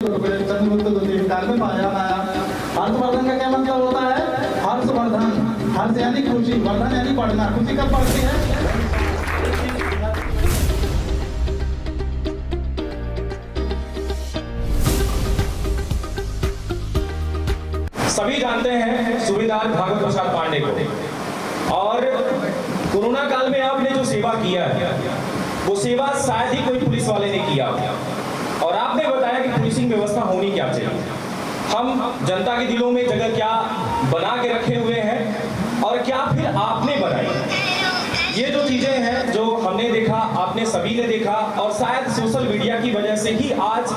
काल में पाया गया। हर्षवर्धन का क्या मतलब होता है? हर्षवर्धन, हर्ष यानी खुशी, वर्धन यानी बढ़ना। खुशी कब बढ़ती है? सभी जानते हैं सूबेदार भागवत प्रसाद पांडे को, और कोरोना काल में आपने जो सेवा किया है वो सेवा शायद ही कोई पुलिस वाले ने किया, और आपने बताया कि पुलिसिंग व्यवस्था होनी क्या चाहिए। हम जनता के दिलों में जगह क्या बना के रखे हुए हैं और क्या फिर आपने बनाई। ये जो चीजें हैं जो हमने देखा, आपने सभी ने देखा, और शायद सोशल मीडिया की वजह से ही आज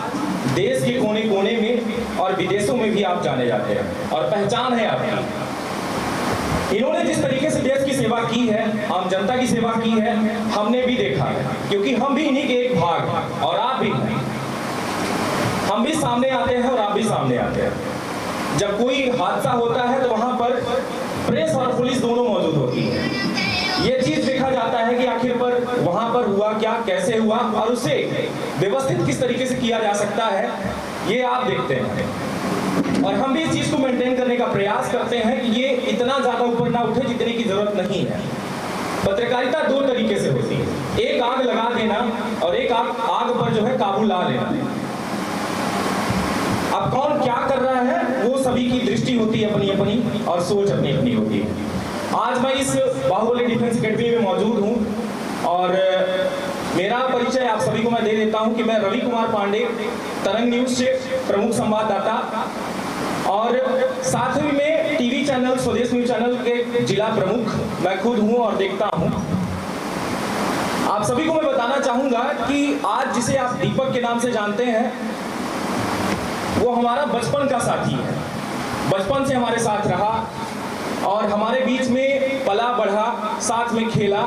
देश के कोने कोने में और विदेशों में भी आप जाने जाते हैं और पहचान है आपकी। इन्होंने जिस तरीके से देश की सेवा की है, आम जनता की सेवा की है, हमने भी देखा है, क्योंकि हम भी इन्हीं के एक भाग हैं और आप भी हैं। हम भी सामने आते हैं और आप भी सामने आते हैं। जब कोई हादसा होता है तो वहां पर प्रेस और पुलिस दोनों मौजूद होती है। ये चीज देखा जाता है कि आखिर पर वहां पर हुआ क्या, कैसे हुआ, और उसे व्यवस्थित किस तरीके से किया जा सकता है, ये आप देखते हैं। और हम भी इस चीज को मेंटेन करने का प्रयास करते हैं कि ये इतना ज्यादा ऊपर ना उठे जितने की जरूरत नहीं है। पत्रकारिता दो तरीके से होती है, एक आग लगा देना और एक आग पर जो है काबू ला लेना। अब कौन क्या कर रहा है वो सभी की दृष्टि होती है अपनी अपनी, और सोच अपनी अपनी होती है। आज मैं इस बाहुबली डिफेंस एकेडमी में मौजूद हूं और मेरा परिचय आप सभी को मैं दे देता हूं कि मैं रवि कुमार पांडे, तरंग न्यूज से प्रमुख संवाददाता, और साथ ही में टीवी चैनल स्वदेश न्यूज चैनल के जिला प्रमुख मैं खुद हूं और देखता हूं। आप सभी को मैं बताना चाहूंगा कि आज जिसे आप दीपक के नाम से जानते हैं वो हमारा बचपन का साथी है। बचपन से हमारे साथ रहा और हमारे बीच में पला बढ़ा, साथ में खेला,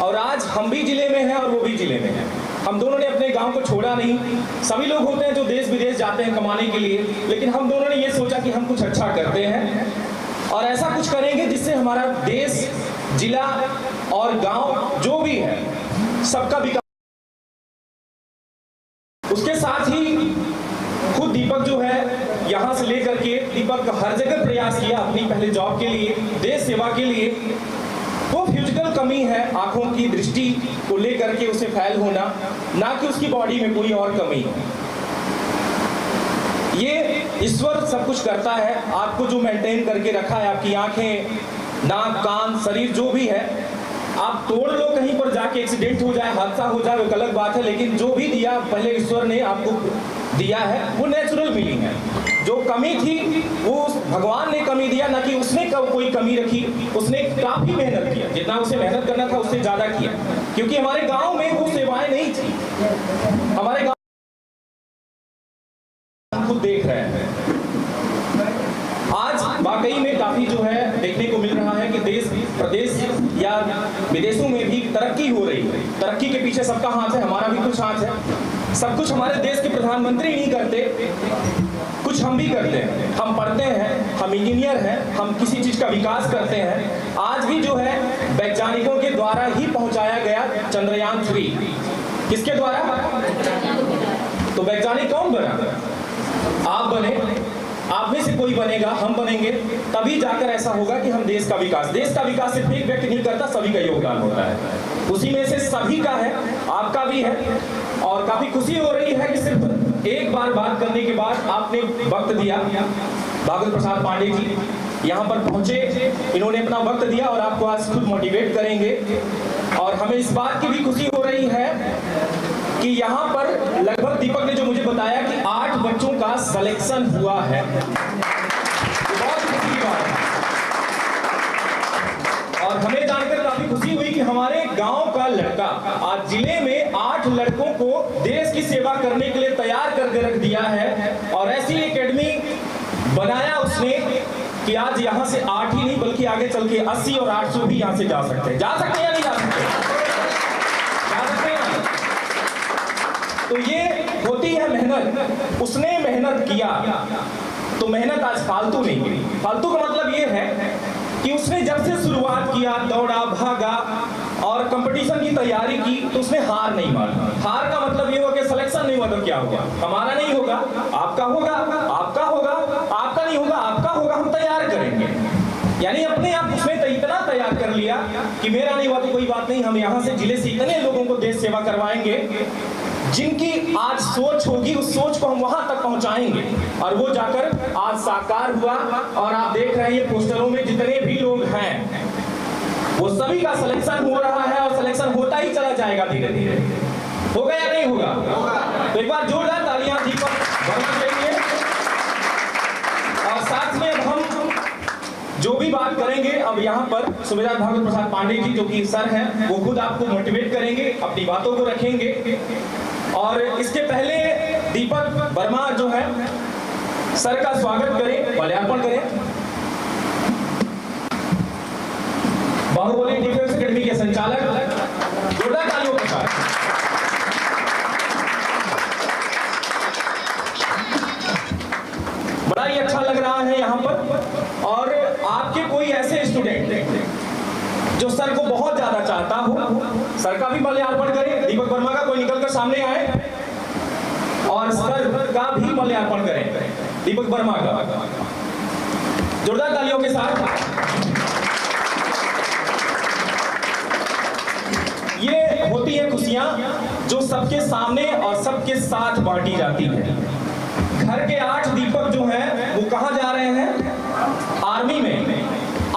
और आज हम भी जिले में हैं और वो भी जिले में हैं। हम दोनों ने अपने गांव को छोड़ा नहीं। सभी लोग होते हैं जो देश विदेश जाते हैं कमाने के लिए, लेकिन हम दोनों ने ये सोचा कि हम कुछ अच्छा करते हैं और ऐसा कुछ करेंगे जिससे हमारा देश, जिला और गांव जो भी है सबका विकास। उसके साथ ही खुद दीपक जो है यहाँ से लेकर के दीपक हर जगह प्रयास किया अपनी पहले जॉब के लिए, देश सेवा के लिए। वो फिजिकल कमी है, आंखों की दृष्टि को लेकर के उसे फैल होना, ना कि उसकी बॉडी में कोई और कमी है। ये ईश्वर सब कुछ करता है, आपको जो मेंटेन करके रखा है, आपकी आंखें, नाक, कान, शरीर जो भी है, आप तोड़ लो कहीं पर जाके, एक्सीडेंट हो जाए, हादसा हो जाए, वो अलग बात है, लेकिन जो भी दिया पहले ईश्वर ने आपको दिया है वो नेचुरल फीलिंग है। जो कमी थी वो भगवान ने कमी दिया, ना कि उसने कोई कमी रखी। उसने काफी मेहनत किया, जितना उसे मेहनत करना था उससे ज्यादा किया, क्योंकि हमारे गांव में वो सेवाएं नहीं थी। हमारे गांव खुद देख रहे हैं आज वाकई में काफी जो है देखने को मिल रहा है कि देश, प्रदेश या विदेशों में भी तरक्की हो रही है। तरक्की के पीछे सबका हाथ है, हमारा भी कुछ हाथ है। सब कुछ हमारे देश के प्रधानमंत्री नहीं करते, कुछ हम भी करते हैं। हम पढ़ते हैं, हम इंजीनियर हैं, हम किसी चीज का विकास करते हैं। आज भी जो है वैज्ञानिकों के द्वारा ही पहुंचाया गया चंद्रयान 3। किसके द्वारा? तो वैज्ञानिक कौन बना? आप बने, आप में से कोई बनेगा, हम बनेंगे, तभी जाकर ऐसा होगा कि हम देश का विकास सिर्फ एक व्यक्ति नहीं करता, सभी का योगदान होता है। उसी में से सभी का है, आपका भी है। और काफी खुशी हो रही है कि सिर्फ एक बार बात करने के बाद आपने वक्त दिया। भागवत प्रसाद पांडे जी यहाँ पर पहुंचे, इन्होंने अपना वक्त दिया और आपको आज खुद मोटिवेट करेंगे। और हमें इस बात की भी खुशी हो रही है कि यहाँ पर लगभग दीपक ने जो मुझे बताया कि 8 बच्चों का सिलेक्शन हुआ है। बहुत खुशी की बात है। और हमें जानकर काफी खुशी हुई कि हमारे गांव का लड़का आज जिले में 8 लड़कों को देश की सेवा करने के लिए तैयार करके रख दिया है। और ऐसी एकेडमी बनाया उसने कि आज यहाँ से 8 ही नहीं बल्कि आगे चल के 80 और 800 भी यहाँ से जा सकते हैं। जा सकते हैं या नहीं जा सकते? जा सकते हैं। तो ये होती है मेहनत। उसने मेहनत किया तो मेहनत आज फालतू नहीं गई। फालतू का मतलब ये है कि उसने जब से शुरुआत किया, दौड़ा, भागा और कंपटीशन की तैयारी की, तो उसने हार नहीं माना। हार का मतलब ये हुआ कि सिलेक्शन नहीं हुआ तो क्या होगा? हमारा नहीं होगा, आपका यानी अपने आप उसमें तो इतना तैयार कर लिया कि मेरा नहीं हुआ तो कोई बात नहीं, हम यहाँ से जिले से इतने लोगों को देश सेवा करवाएंगे जिनकी आज सोच होगी, उस सोच को हम वहां तक पहुंचाएंगे। और वो जाकर आज साकार हुआ। और आप देख रहे हैं ये पोस्टरों में जितने भी लोग हैं वो सभी का सिलेक्शन हो रहा है और सिलेक्शन होता ही चला जाएगा धीरे धीरे। होगा या नहीं होगा? तो एक बार जोरदार तालियां दीपक वर्मा के लिए। और साथ में अब हम जो भी बात करेंगे, अब यहाँ पर सूबेदार भागवत प्रसाद पांडे जी जो कि सर हैं, वो खुद आपको मोटिवेट करेंगे, अपनी बातों को रखेंगे। और इसके पहले दीपक वर्मा जो है सर का स्वागत करें, माल्यार्पण करें। बाहुबली डिफेंस एकेडमी के संचालक, जोरदार तालियों के साथ। बड़ा ही अच्छा लग रहा है यहाँ पर। और आपके कोई ऐसे स्टूडेंट जो सर को बहुत ज्यादा चाहता हो, सर का भी माल्यार्पण करें। दीपक वर्मा का कोई निकल कर सामने आए और सर का भी माल्यार्पण करें, दीपक वर्मा का। जोरदार तालियों के साथ। ये होती है खुशियां जो सबके सामने और सबके साथ बांटी जाती है। घर के 8 दीपक जो हैं वो कहां जा रहे हैं? आर्मी में।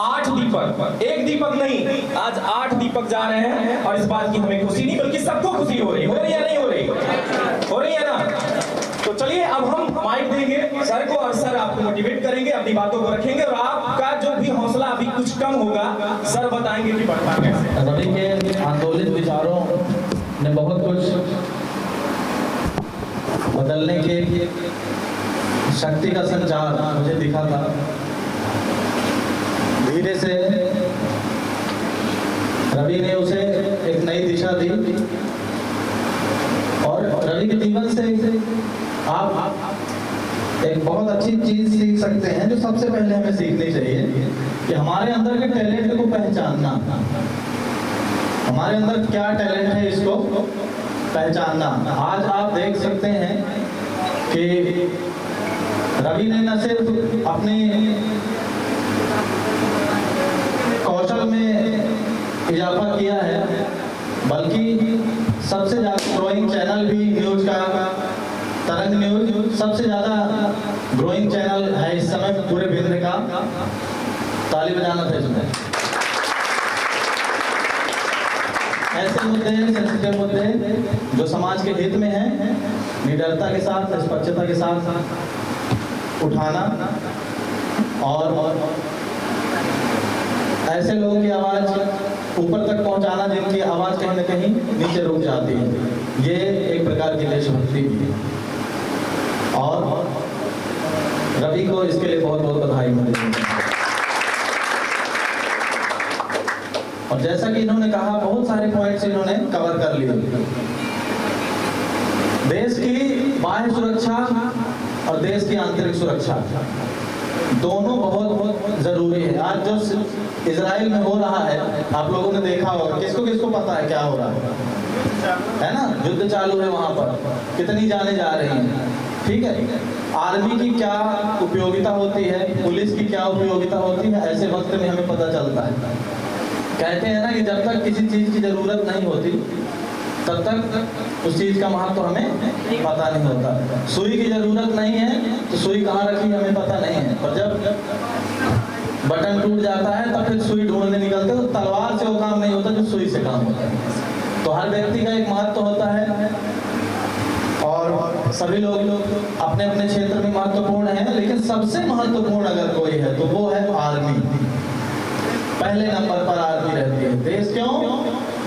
8 दीपक, एक दीपक नहीं, आज 8 दीपक जा रहे हैं। और इस बात की हमें खुशी नहीं बल्कि सबको खुशी हो रही है नहीं हो रही? हो रही है ना? तो चलिए अब हम माइक देंगे सर को और सर आपको मोटिवेट करेंगे, अपनी बातों को रखेंगे और आपका जो भी हौसला अभी कुछ कम होगा सर बताएंगे कि बढ़ता कैसे। रवि के आंदोलित विचारों ने बहुत कुछ बदलने की शक्ति का संचार मुझे दिखा था। धीरे से रवि ने उसे एक नई दिशा दी। और रवि के जीवन से आप एक बहुत अच्छी चीज सीख सकते हैं जो सबसे पहले हमें सीखनी चाहिए कि हमारे अंदर के टैलेंट को पहचानना। हमारे अंदर क्या टैलेंट है इसको पहचानना। आज आप देख सकते हैं कि रवि ने न सिर्फ अपने कौशल में इजाफा किया है बल्कि सबसे ज्यादा ग्रोइंग चैनल भी न्यूज का, तरंग न्यूज सबसे ज्यादा ग्रोइंग चैनल है इस समय पूरे विश्व का। ताली बजाना था इसमें। ऐसे मुद्दे, सेंसिटिव मुद्दे जो समाज के हित में हैं, निडरता के साथ, निष्पक्षता के साथ उठाना और ऐसे लोगों की आवाज ऊपर तक पहुंचाना जिनकी आवाज कहीं न कहीं नीचे रुक जाती है। ये एक प्रकार की देशभक्ति भी है। और रवि को इसके लिए बहुत बहुत बधाई मिली। और जैसा कि इन्होंने कहा, बहुत सारे पॉइंट्स इन्होंने कवर कर लिए। देश की बाह्य सुरक्षा और देश की आंतरिक सुरक्षा दोनों बहुत बहुत जरूरी है। आज जो इजराइल में हो रहा है आप लोगों ने देखा होगा, किसको किसको पता है क्या हो रहा है ना? युद्ध चालू है, वहां पर कितनी जाने जा रही हैं। ठीक है, आर्मी की क्या उपयोगिता होती है, पुलिस की क्या उपयोगिता होती है, ऐसे वक्त में हमें पता चलता है। कहते हैं ना कि जब तक किसी चीज की जरूरत नहीं होती तब तक उस चीज का महत्व हमें पता नहीं होता। सुई की जरूरत नहीं है तो सुई कहाँ रखी हमें पता नहीं है, पर जब बटन टूट जाता है तब फिर सुई ढूंढने निकलते हैं। तो तलवार से वो काम नहीं होता जो सुई से काम होता है। तो हर व्यक्ति का एक महत्व होता है और सभी लोग अपने अपने क्षेत्र में महत्वपूर्ण हैं, लेकिन सबसे महत्वपूर्ण अगर कोई है तो वो है आर्मी। पहले नंबर पर आर्मी रहती है। देश क्यों?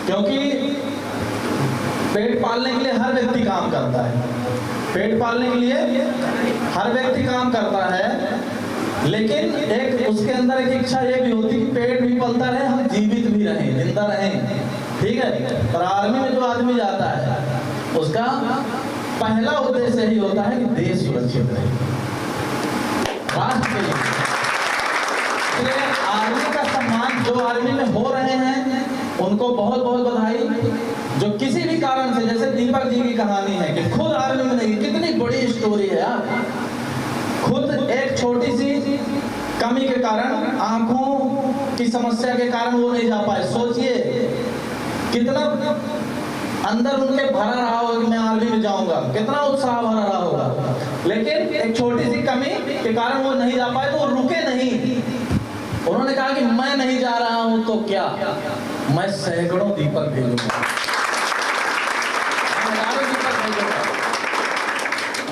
क्योंकि पेट पालने के लिए हर व्यक्ति काम करता है। पेट पालने के लिए हर व्यक्ति काम करता है, लेकिन एक उसके अंदर एक इच्छा ये भी होती है कि पेट भी पलता रहे, हम जीवित भी रहें, जिंदा रहें। ठीक है, पर आर्मी में जो आदमी जाता है उसका पहला उद्देश्य ही होता है कि देश सुरक्षित रहे, राष्ट्र के लिए। आर्मी का सम्मान जो आर्मी में हो रहे हैं उनको बहुत बहुत बधाई। जो किसी भी कारण से, जैसे दीपक जी की कहानी है कि खुद आर्मी में नहीं, कितनी बड़ी स्टोरी है यार। खुद एक छोटी सी कमी के कारण, आंखों की समस्या के कारण वो नहीं जा पाए। सोचिए कितना अंदर उनके भरा रहा होगा कि मैं आर्मी में जाऊंगा, कितना उत्साह भरा रहा होगा, लेकिन एक छोटी सी कमी के कारण वो नहीं जा पाए। तो वो रुके नहीं, उन्होंने कहा कि मैं नहीं जा रहा हूं तो क्या, मैं सैकड़ों दीपक भेजूंगा,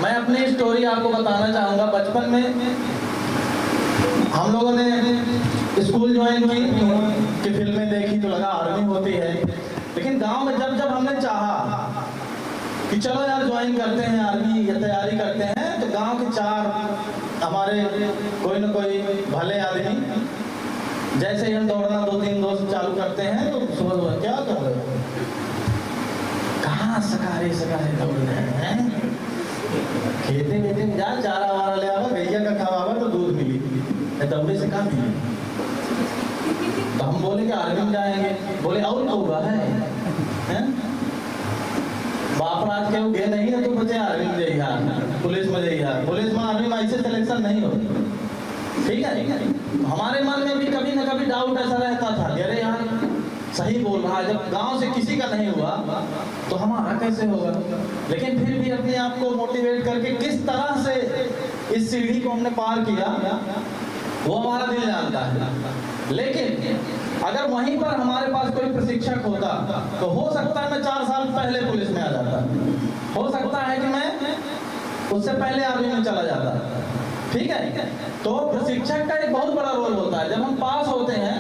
मैं अपनी स्टोरी आपको बताना चाहूंगा। बचपन में हम लोगों ने स्कूल ज्वाइन की फिल्में देखी तो लगा आर्मी होती है, लेकिन गांव में जब जब हमने चाहा कि चलो यार ज्वाइन करते हैं आर्मी या तैयारी करते हैं, तो गांव के 4 हमारे कोई न कोई भले आदमी, जैसे ही हम दौड़ना 2-3 दोस्त चालू करते हैं तो सुबह क्या कर रहे हो, कहाँ सकारे दौड़ रहे हैं, खेते वेते में जा, चारा वारा ले आवा, गैया का खावा तो दूध मिली, दौड़े से कहाँ मिली। तो हम बोले कि आर्मी में जाएंगे, बोले और तो हुआ है बाप रात के गए नहीं है तो बचे आर्मी में जाइए, पुलिस में जाइए, पुलिस में आर्मी में ऐसे सिलेक्शन नहीं होती, ठीक है। हमारे मन में भी कभी ना कभी डाउट ऐसा रहता था, अरे यार सही बोल रहा है, जब गांव से किसी का नहीं हुआ तो हमारा कैसे होगा। लेकिन फिर भी अपने आप को मोटिवेट करके किस तरह से इस सीढ़ी को हमने पार किया वो हमारा दिल जानता है। लेकिन अगर वहीं पर हमारे पास कोई प्रशिक्षक होता तो हो सकता है मैं 4 साल पहले पुलिस में आ जाता, हो सकता है कि मैं उससे पहले आर्मी में चला जाता, ठीक है। तो प्रशिक्षक का एक बहुत बड़ा रोल होता है। जब हम पास होते हैं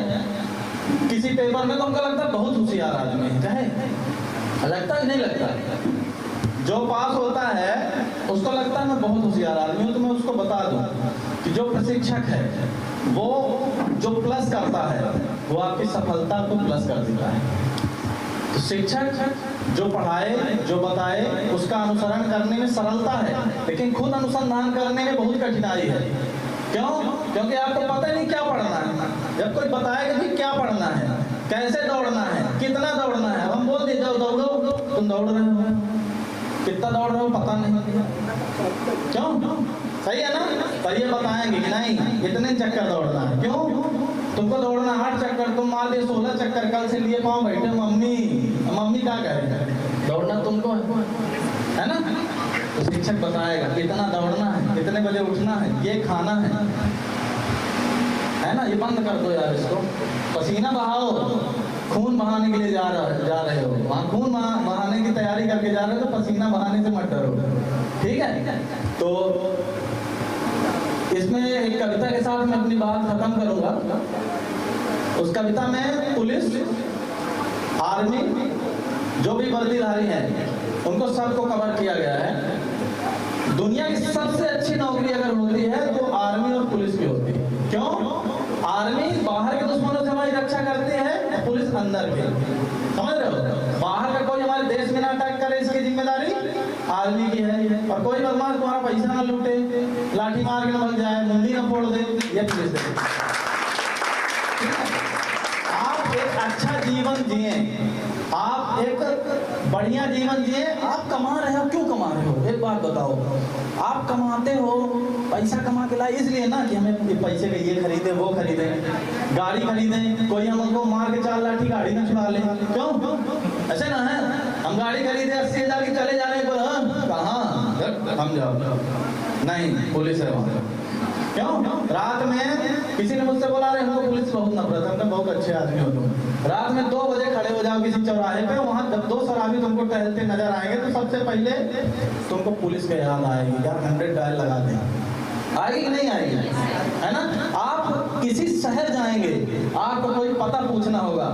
किसी पेपर में तो हमको लगता है बहुत होशियार आदमी है, चाहे लगता है नहीं लगता, जो पास होता है उसको लगता है मैं बहुत होशियार आदमी हूँ। तो मैं उसको बता दूं कि जो प्रशिक्षक है वो जो प्लस करता है वो आपकी सफलता को प्लस कर देता है। तो शिक्षक जो पढ़ाए जो बताए उसका अनुसरण करने में सरलता है, लेकिन खुद अनुसंधान करने में बहुत कठिनाई है। क्यों? क्योंकि आपको पता नहीं क्या पढ़ना है। जब कोई बताएगा कि क्या पढ़ना है, कैसे दौड़ना है, कितना दौड़ना है, हम बोल दिए जाओ दौड़ो, तुम दौड़ रहे हो, कितना दौड़ रहे हो पता नहीं, क्यों? सही है ना? पर ये बताएंगे कि नहीं इतने चक्कर दौड़ना है। क्यों? तुमको दौड़ना 8 चक्कर, तुम मार दिए 16 चक्कर, कल से लिए पाँव बैठे मम्मी क्या करेंगे, दौड़ना तुमको है ना। तो शिक्षक बताएगा कितना दौड़ना है, कितने बजे उठना है, ये खाना है ना। ये बंद कर दो यार इसको, पसीना बहाओ, खून बहाने के लिए जा रहे हो, वहाँ खून बहाने की तैयारी करके जा रहे हो तो पसीना बहाने से मत डरो, ठीक है। तो इसमें एक कविता के साथ मैं अपनी बात खत्म करूंगा। उस कविता में पुलिस, आर्मी, जो भी वर्दीधारी हैं उनको सबको कवर किया गया है। दुनिया की सबसे अच्छी नौकरी अगर होती है तो आर्मी और पुलिस की होती है। क्यों? आर्मी बाहर के दुश्मनों से हमारी रक्षा करती है, पुलिस अंदर की, समझ रहे हो। बाहर का कोई हमारे देश में ना अटैक करे इसकी जिम्मेदारी आर्मी की है, और कोई बदमाश तुम्हारा पैसा ना लूटे, लाठी मार के न भाग जाए, मुंडी ना फोड़ दे, ये पुलिस है। आप एक अच्छा जीवन जिए, आप एक बढ़िया जीवन जिए। आप कमा रहे हो, क्यों कमा रहे हो? एक बात बताओ, आप कमाते हो, पैसा कमा के लाए इसलिए ना कि हमें पैसे का ये खरीदे वो खरीदे, गाड़ी खरीदे, कोई हम उनको मार के 4 लाठी गाड़ी में छुड़ा ले, क्यों? ऐसे ना है। हम गाड़ी खरीदे 80,000 की, चले जा रहे हैं कहाँ हम जाओ, नहीं पुलिस है वहाँ। क्यों? रात में किसी ने मुझसे बोला अरे हमको पुलिस बहुत नफरत है, हमने बहुत अच्छे आदमी हो तुम, रात में 2 बजे खड़े हो जाओ किसी चौराहे पे, वहाँ जब 2 शराबी तुमको टहलते नजर आएंगे तो सबसे पहले तुमको पुलिस के याद आएगी, यार 100 डायल लगा दें। आएगी कि नहीं आएगी? है ना। आप किसी शहर जाएंगे, आपको कोई पता पूछना होगा,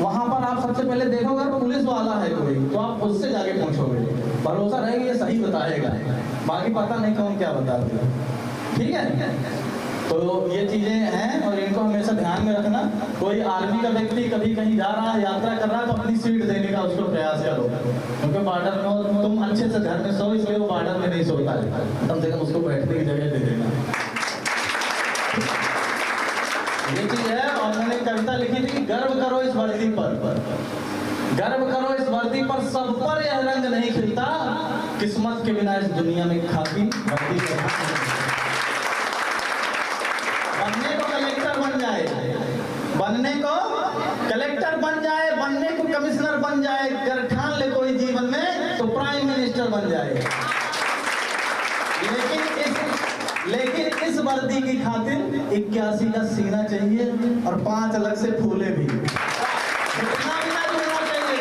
वहां पर आप सबसे पहले देखोगे पुलिस वाला है कोई, तो आप उससे जाके पूछोगे, भरोसा रहेगा ये सही बताएगा, बाकी पता नहीं कौन क्या बताते हैं, ठीक है। तो ये चीजें हैं और इनको हमेशा ध्यान में रखना। कोई आर्मी का व्यक्ति कभी कहीं जा रहा है, यात्रा कर रहा है, तो अपनी सीट देने का उसको प्रयास करो, क्योंकि बॉर्डर में हो तुम अच्छे से घर में सो, इसलिए वो बॉर्डर में नहीं सोता है, कम से कम उसको बैठने की जगह दे देना, ये चीज है। और मैंने कविता लिखी थी कि गर्व करो इस वर्दी पर, गर्व करो इस वर्दी पर, सब पर यह रंग नहीं खिलता, किस्मत के बिना इस दुनिया में खाकी वर्दी मिनिस्टर बन जाए। लेकिन इस वर्दी की खातिर 81 का सीना चाहिए और 5 अलग से फूले भी। घुटना भी ना जुड़ना चाहिए,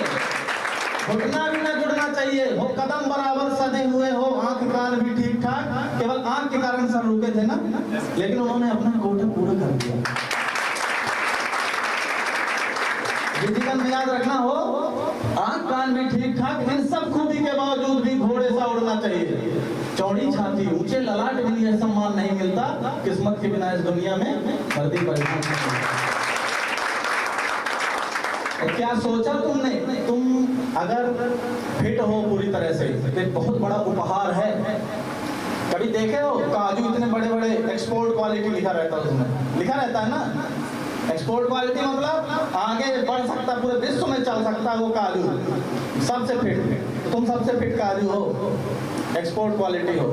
घुटना भी ना जुड़ना चाहिए, हो कदम बराबर सजे हुए हो, आंख कान भी ठीक ठाक। केवल आंख के कारण सर रुके थे ना, लेकिन उन्होंने अपना कोटा पूरा कर दिया। जीवन में याद रखना हो, आंख कान भी ठीक ठाक, इन सब खूबी के बावजूद भी घोड़े सा उड़ना चाहिए। चौड़ी छाती, ऊंचे ललाट के लिए सम्मान नहीं मिलता, किस्मत के बिना इस दुनिया में वर्दी परिधान नहीं मिलता। क्या सोचा तुमने? तुम अगर फिट हो पूरी तरह से तो एक बहुत बड़ा उपहार है। कभी देखे हो काजू इतने बड़े बड़े एक्सपोर्ट क्वालिटी लिखा रहता है, उसमें लिखा रहता है ना एक्सपोर्ट क्वालिटी, मतलब आगे बढ़ सकता, पूरे विश्व में चल सकता वो काजू, सबसे फिट। तो तुम सबसे फिट काजू हो, एक्सपोर्ट क्वालिटी हो।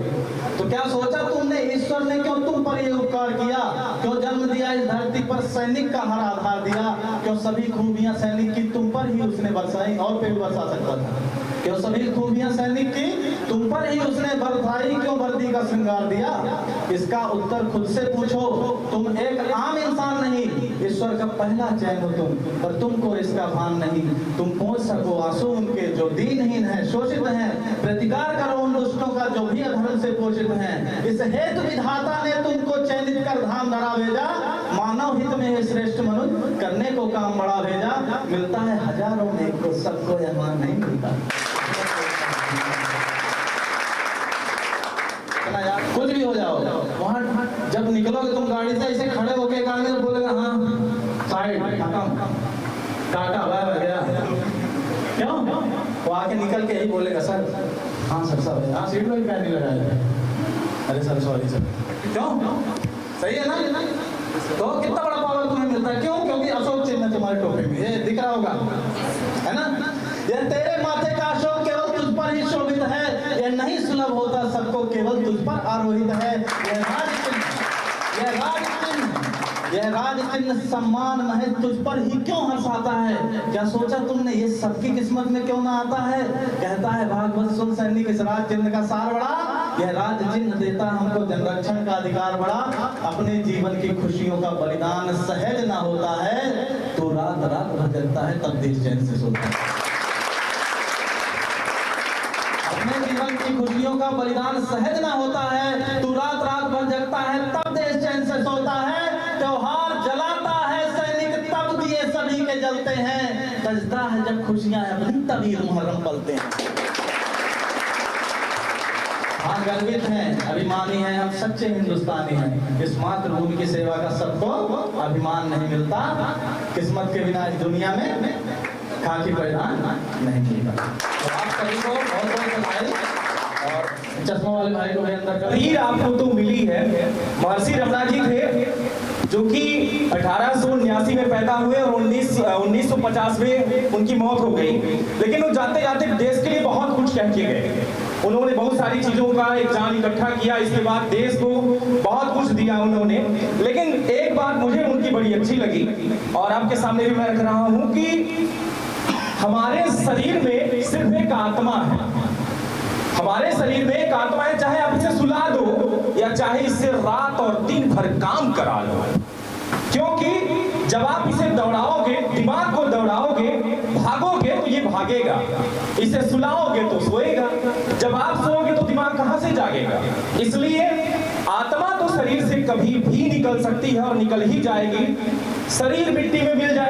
तो क्या सोचा तुमने ईश्वर ने क्यों तुम पर ये उपकार किया? क्यों जन्म दिया इस धरती पर, सैनिक का हर आधार दिया? क्यों सभी खूबियां सैनिक की तुम पर ही उसने बरसाई, और पेड़ बरसा सकता था? क्यों सभी खूबियां सैनिक की तुम पर ही उसने बरसाई, क्यों वर्दी का श्रृंगार दिया? इसका उत्तर खुद से पूछो। तुम एक आम इंसान नहीं, ईश्वर का पहला चयन हो तुम, पर तुमको इसका भान नहीं। तुम पहुंच सको आंसू उनके जो दीनहीन हैं, शोषित हैं, प्रतिकार करो उन दुष्टों का जो भी अधर्म से पोषित हैं। इस हेतु विधाता ने तुमको चयनित कर धाम धरा भेजा, मानव हित में है श्रेष्ठ मनुष्य, करने को काम बड़ा भेजा। मिलता है हजारों में एक को, सबको यह मान नहीं मिलता। यार कुछ भी हो जाओ, वहां जब निकलोगे तुम गाड़ी से, ऐसे खड़े होके गाड़ी में बोलेगा हाँ साइड खत्म, टाटा बाय बाय गया। क्यों? वो आके निकल के यही बोलेगा सर हाँ सर सर हाँ सीट में पैर नहीं लगाया, अरे सर सॉरी सर। क्यों? सही है ना? तो कितना बड़ा पावर तुम्हें मिलता है। क्यों? क्योंकि अशोक चिन्ह तुम्हारे टोपी में ये दिख रहा होगा, है ना? ये तेरे माथे का अशोक केवल तुझ पर ही शोभित है, यह नहीं सुलभ होता सबको, केवल तुझ पर आरोहित है। यह राज चिन्ह सम्मान महज तुझ पर ही क्यों हर्षाता है? क्या सोचा तुमने ये सबकी किस्मत में क्यों ना आता है? कहता है भागवत सुन सैनिक, इस राज चिन्ह का सार बड़ा, यह राज चिन्ह देता हमको जनरक्षण का अधिकार बड़ा। अपने जीवन की खुशियों का बलिदान सहज ना होता है, तो रात रात भर जगता है तब देश चैन से सोता है। अपने जीवन की खुशियों का बलिदान सहज ना होता है, तू रात रात भर जगता है तब देश चैन से सोता है। त्योहार जलाता है सैनिक तब दिए सभी के जलते हैं, सजता है जब खुशियां अपनी तभी मुहर्रम पलते हैं। हाँ गर्वित हैं, अभिमानी हैं, हम सच्चे हिंदुस्तानी हैं। इस मातृभूमि की सेवा का सबको अभिमान नहीं मिलता, किस्मत के बिना इस दुनिया में खाकी परिधान नहीं मिलता। तो आप सभी को बहुत बहुत बधाई, और चश्मा वाले भाई को भी अंदर कर। हीर आपको तो मिली है। महर्षि रमना जी थे जो कि 1889 में पैदा हुए और 1950 में उनकी मौत हो गई, लेकिन वो जाते जाते देश के लिए बहुत कुछ कह के गए। उन्होंने बहुत सारी चीजों का एक जान इकट्ठा किया, इसके बाद देश को बहुत कुछ दिया उन्होंने। लेकिन एक बात मुझे उनकी बड़ी अच्छी लगी और आपके सामने भी मैं रख रहा हूं कि हमारे शरीर में सिर्फ एक आत्मा है। हमारे शरीर में एक आत्मा है, चाहे आप इसे सुला दो या चाहे इससे रात और दिन भर काम करा लो, क्योंकि जब आप इसे दौड़ाओगे, दिमाग को दौड़ाओगे, भागोगे तो ये भागेगा, इसे सुलाओगे तो सोएगा। जब आप सोओगे तो दिमाग कहां से जागेगा? इसलिए आत्मा तो शरीर से कभी भी निकल सकती है और निकल ही जाएगी। शरीर मिट्टी में मिल जाए